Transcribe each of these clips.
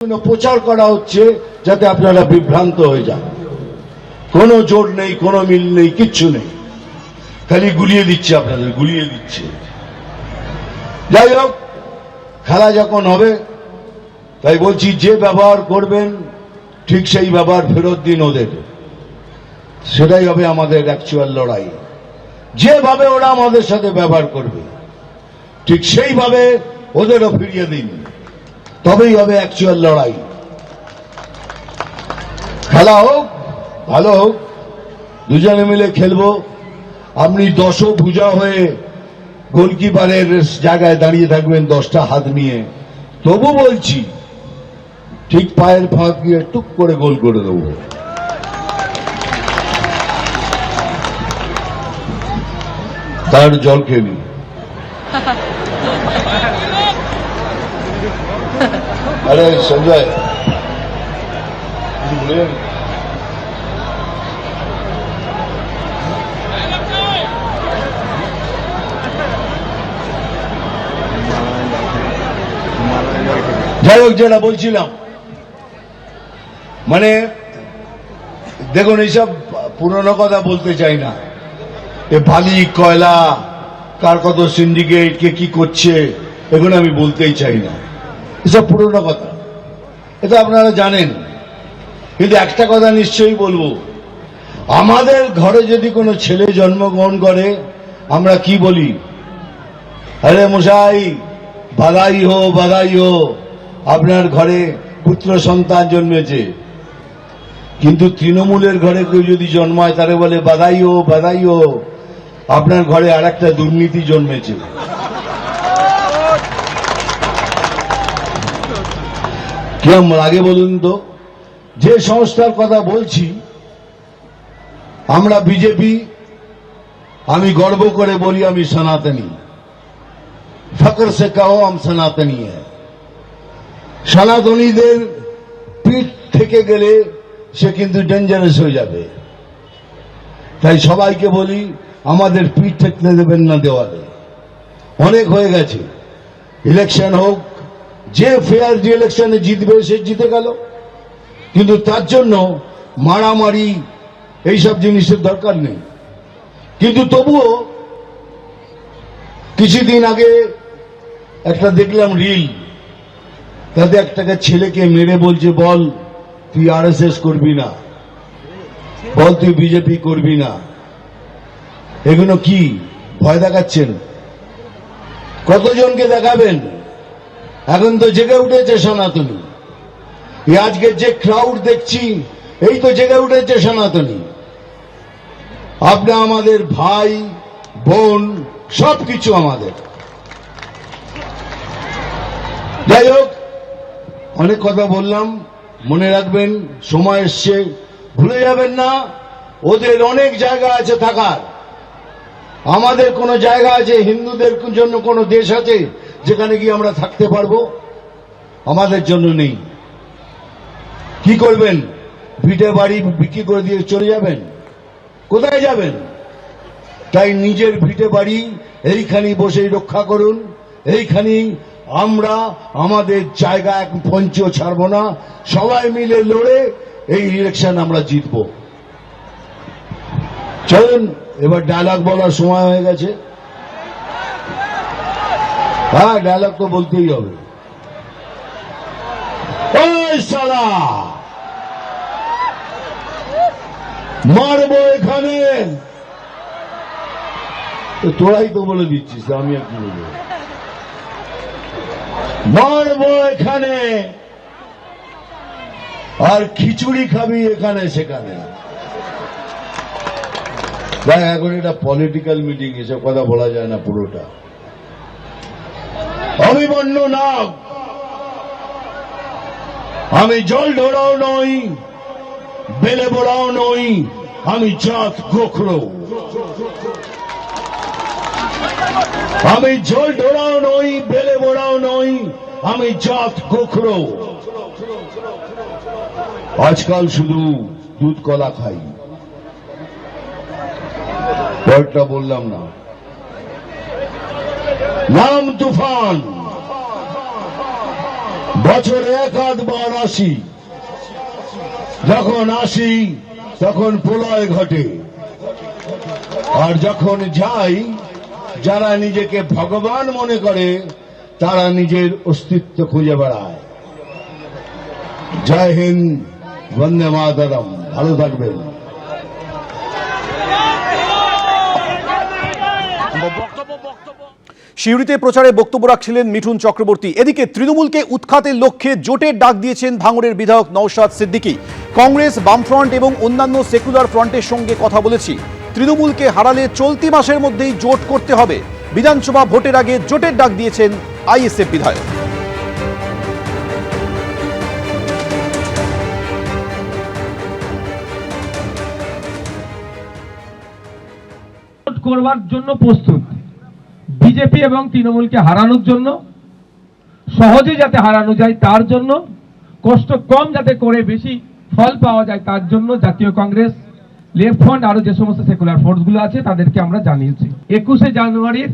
প্রচার করা হচ্ছে যাতে আপনারা বিভ্রান্ত হয়ে যান। কোনো জোর নেই, কোনো মিল নেই, কিচ্ছু নেই, খালি গুলিয়ে দিচ্ছে, আপনাদের গুলিয়ে দিচ্ছে। যাই হোক, খেলা যখন হবে, তাই বলছি যে ব্যবহার করবেন ঠিক সেই ব্যবহার ফেরত দিন ওদের, সেটাই হবে আমাদের অ্যাকচুয়াল লড়াই। যেভাবে ওরা আমাদের সাথে ব্যবহার করবে ঠিক সেইভাবে ওদেরও ফিরিয়ে দিন, তবেই হবে অ্যাকচুয়াল লড়াই। খেলা হোক, ভালো হোক, দুজনে মিলে খেলবো। আপনি দশভুজা হয়ে গোলকিপারের জায়গায় দাঁড়িয়ে থাকবেন 10টা হাত নিয়ে, তবু বলছি ঠিক পায়ের ফাঁক দিয়ে টুক করে গোল করে দেবো। তার জল খেলি। अरे संजय, যাই হোক, যেটা বলছিলাম, মানে দেখুন, এইসব পুরনো কথা বলতে চাই না। এ বালি কয়লা কার কত সিন্ডিকেট, কে কি করছে, এগুলো আমি বলতেই চাই না। এসব পুরনো কথা, এটা আপনারা জানেন। কিন্তু একটা কথা নিশ্চয়ই বলবো, আমাদের ঘরে যদি কোনো ছেলে জন্মগ্রহণ করে, আমরা কি বলি? আরে মশাই, বাধাই হো, বাধাই হো, আপনার ঘরে পুত্র সন্তান জন্মেছে। কিন্তু তৃণমূলের ঘরে কেউ যদি জন্মায়, তারে বলে বাধাই হো, বাধাই হো, আপনার ঘরে আর একটা দুর্নীতি জন্মেছে। কেমন লাগে বলুন তো? যে সংস্থার কথা বলছি, আমরা বিজেপি, আমি গর্ব করে বলি আমি সনাতনী। ফখর সে কहो हम সনাতনী है। সনাতনীদের পিঠ থেকে গেলে সে কিন্তু ডেঞ্জারাস হয়ে যাবে। তাই সবাইকে বলি, আমাদের পিঠ ঠেকতে দেবেন না দেওয়ালে। অনেক হয়ে গেছে, ইলেকশন হোক, যে ফেয়ার যে ইলেকশনে জিতবে সে জিতে গেল, কিন্তু তার জন্য মারামারি এইসব জিনিসের দরকার নেই। কিন্তু তবুও কিছুদিন আগে একটা দেখলাম রিল, তাতে একটা ছেলেকে মেরে বলছে, বল তুই আরএসএস করবি না, বল তুই বিজেপি করবি না। এগুলো কি ভয় দেখাচ্ছেন? কতজনকে দেখাবেন? এখন তো জেগে উঠেছে সনাতনী। আজকে যে ক্রাউড দেখছি, এই তো জেগে উঠেছে সনাতনী। আপনি আমাদের ভাই বোন, সবকিছু আমাদের। যাই হোক, অনেক কথা বললাম, মনে রাখবেন, সময় এসছে, ভুলে যাবেন না, ওদের অনেক জায়গা আছে থাকার। আমাদের কোন জায়গা আছে, হিন্দুদের জন্য কোন দেশ আছে যেখানে গিয়ে আমরা থাকতে পারবো? আমাদের জন্য নেই। কি করবেন? ভিটে বাড়ি বিক্রি করে দিয়ে চলে যাবেন? কোথায় যাবেন? তাই নিজের ভিটে বাড়ি এইখানেই বসেই রক্ষা করুন। এইখানেই আমরা আমাদের জায়গা এক পঞ্চ ছাড়ব না। সবাই মিলে লড়ে এই ইলেকশন আমরা জিতব। চলুন, এবার ডায়লগ বলার সময় হয়ে গেছে। হ্যাঁ, ডায়লগ তো বলতেই হবে। ওই শালা, মারবো এখানে। তোরাই তো বলে দিচ্ছিস, আমি আর কি বলবো? মারবো এখানে, আর খিচুড়ি খাবি এখানে সেখানে। দেখ, এখন এটা পলিটিক্যাল মিটিং, এসব কথা বলা যায় না পুরোটা। অভিমন্য নাগ, আমি জল ঢোড়াও নই, বেলে বোড়াও নই, আমি জাত গোখরো। আমি জল ঢোড়াও নই, বেলে বোড়াও নই, আমি জাত গোখরো। আজকাল শুধু দুধ কলা খাই। পরেরটা বললাম না। নাম তুফান, বছরে এক আধবার আসি, যখন আসি তখন প্রলয় ঘটে, আর যখন যাই যারা নিজেকে ভগবান মনে করে তারা নিজের অস্তিত্ব খুঁজে বেড়ায়। জয় হিন্দ, বন্দে মাতরম। ভালো থাকবেন। সিউড়িতে প্রচারে বক্তব্য রাখছিলেন মিঠুন চক্রবর্তী। এদিকে তৃণমূলকে উৎখাতের লক্ষ্যে জোটের ডাক দিয়েছেন ভাঙড়ের বিধায়ক নওশাদ সিদ্দিকী। কংগ্রেস, বামফ্রন্ট এবং অন্যান্য সেকুলার ফ্রন্টের সঙ্গে কথা বলেছি। তৃণমূলকে হারালে চলতি মাসের মধ্যেই জোট করতে হবে। বিধানসভা ভোটের আগে জোটের ডাক দিয়েছেন আইএসএফ বিধায়ক। করবার জন্য প্রস্তুত, বিজেপি এবং তৃণমূলকে হারানোর জন্য, সহজে যাতে হারানো যায় তার জন্য, কষ্ট কম যাতে করে বেশি ফল পাওয়া যায় তার জন্য জাতীয় কংগ্রেস, লেফট ফ্রন্ট আরো যে সমস্ত সেকুলার ফোর্সগুলো আছে তাদেরকে আমরা জানিয়েছি। 21শে জানুয়ারির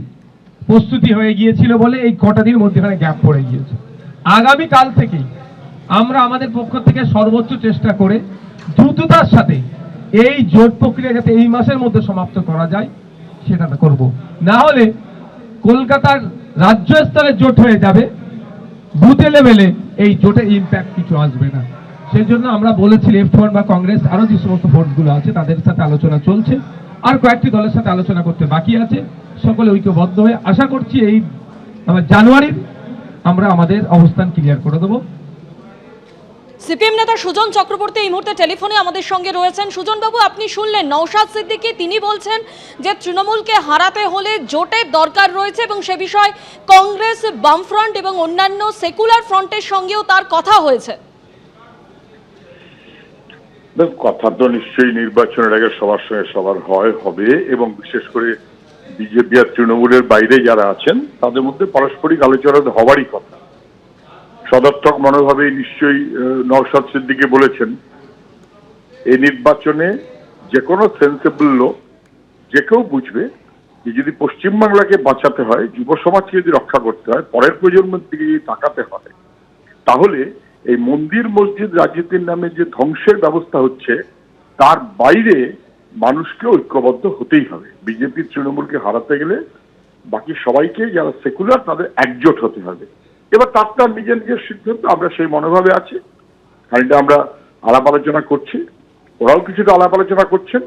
প্রস্তুতি হয়ে গিয়েছিল বলে এই কটা দিন মধ্যখানে গ্যাপ পড়ে গিয়েছে। আগামী কাল থেকেই আমরা আমাদের পক্ষ থেকে সর্বোচ্চ চেষ্টা করে দ্রুততার সাথে এই জোট প্রক্রিয়া যাতে এই মাসের মধ্যে সমাপ্ত করা যায় সেটা করব। না হলে কলকাতার রাজ্য স্তরে জোট হয়ে যাবে, বুথে লেভেলে এই জোটের ইম্প্যাক্ট কিছু আসবে না। সেই জন্য আমরা বলেছি লেফট ফ্রন্ট বা কংগ্রেস আরো যে সমস্ত ফোর্সগুলো আছে তাদের সাথে আলোচনা চলছে, আর কয়েকটি দলের সাথে আলোচনা করতে বাকি আছে। সকলে ঐক্যবদ্ধ হয়ে আশা করছি এই জানুয়ারির আমরা আমাদের অবস্থান ক্লিয়ার করে দেবো। সিপিএম নেতা সুজন চক্রবর্তী এই মুহূর্তে টেলিফোনে আমাদের সঙ্গে রয়েছেন। সুজন বাবু, আপনি শুনলেন নওশাদ সিদ্দিকী, তিনি বলছেন যে তৃণমূলকে হারাতে হলে জোটের দরকার রয়েছে এবং সে বিষয়ে কংগ্রেস, বামফ্রন্ট এবং অন্যান্য সেকুলার ফ্রন্টের সঙ্গেও তার কথা হয়েছে। কথা তো নিশ্চয়ই নির্বাচনের আগে সবার সঙ্গে সবার হবে এবং বিশেষ করে বিজেপি আর তৃণমূলের বাইরে যারা আছেন তাদের মধ্যে পারস্পরিক আলোচনা হওয়ারই কথা। সদর্থক মনোভাবে নিশ্চয়ই নওশাদ সিদ্দিকী বলেছেন এই নির্বাচনে যে কোনো সেন্সেবল লোক যে কেউ বুঝবে যে যদি পশ্চিমবাংলাকে বাঁচাতে হয়, যুব সমাজকে যদি রক্ষা করতে হয়, পরের প্রজন্মের দিকে যদি তাকাতে হয়, তাহলে এই মন্দির মসজিদ রাজনীতির নামে যে ধ্বংসের ব্যবস্থা হচ্ছে তার বাইরে মানুষকে ঐক্যবদ্ধ হতেই হবে। বিজেপি তৃণমূলকে হারাতে গেলে বাকি সবাইকে যারা সেকুলার তাদের একজোট হতে হবে। এবার তার নিজের নিজের সিদ্ধান্ত, আমরা সেই মনোভাবে আছি। খানিকটা আমরা আলাপ আলোচনা করছি, ওরাও কিছুটা আলাপ আলোচনা করছেন।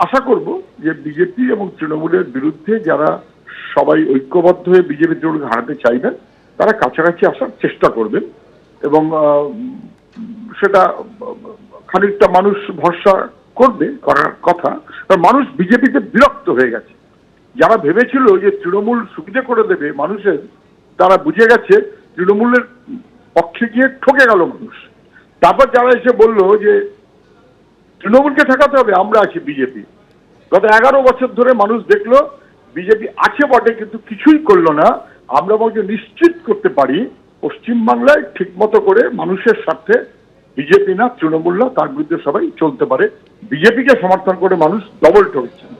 আশা করব যে বিজেপি এবং তৃণমূলের বিরুদ্ধে যারা সবাই ঐক্যবদ্ধ হয়ে বিজেপি তৃণমূলকে হারাতে চাইবেন তারা কাছাকাছি আসার চেষ্টা করবেন এবং সেটা খানিকটা মানুষ ভরসা করবে, করার কথা। মানুষ বিজেপিতে বিরক্ত হয়ে গেছে। যারা ভেবেছিল যে তৃণমূল সুবিধা করে দেবে মানুষের, তারা বুঝে গেছে তৃণমূলের পক্ষে গিয়ে ঠকে গেল মানুষ। তারপর যারা এসে বলল যে তৃণমূলকে ঠেকাতে হবে, আমরা আছি বিজেপি। গত 11 বছর ধরে মানুষ দেখলো বিজেপি আছে বটে কিন্তু কিছুই করলো না। আমরা বলতে নিশ্চিত করতে পারি পশ্চিমবাংলায় ঠিক মতো করে মানুষের স্বার্থে বিজেপি না, তৃণমূল না, তার বিরুদ্ধে সবাই চলতে পারে। বিজেপিকে সমর্থন করে মানুষ ডবল ঠকছেন।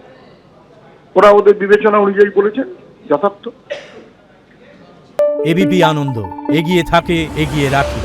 ওরা ওদের বিবেচনা অনুযায়ী বলেছেন, যথার্থ। এবিপি আনন্দ এগিয়ে থাকে, এগিয়ে রাখে।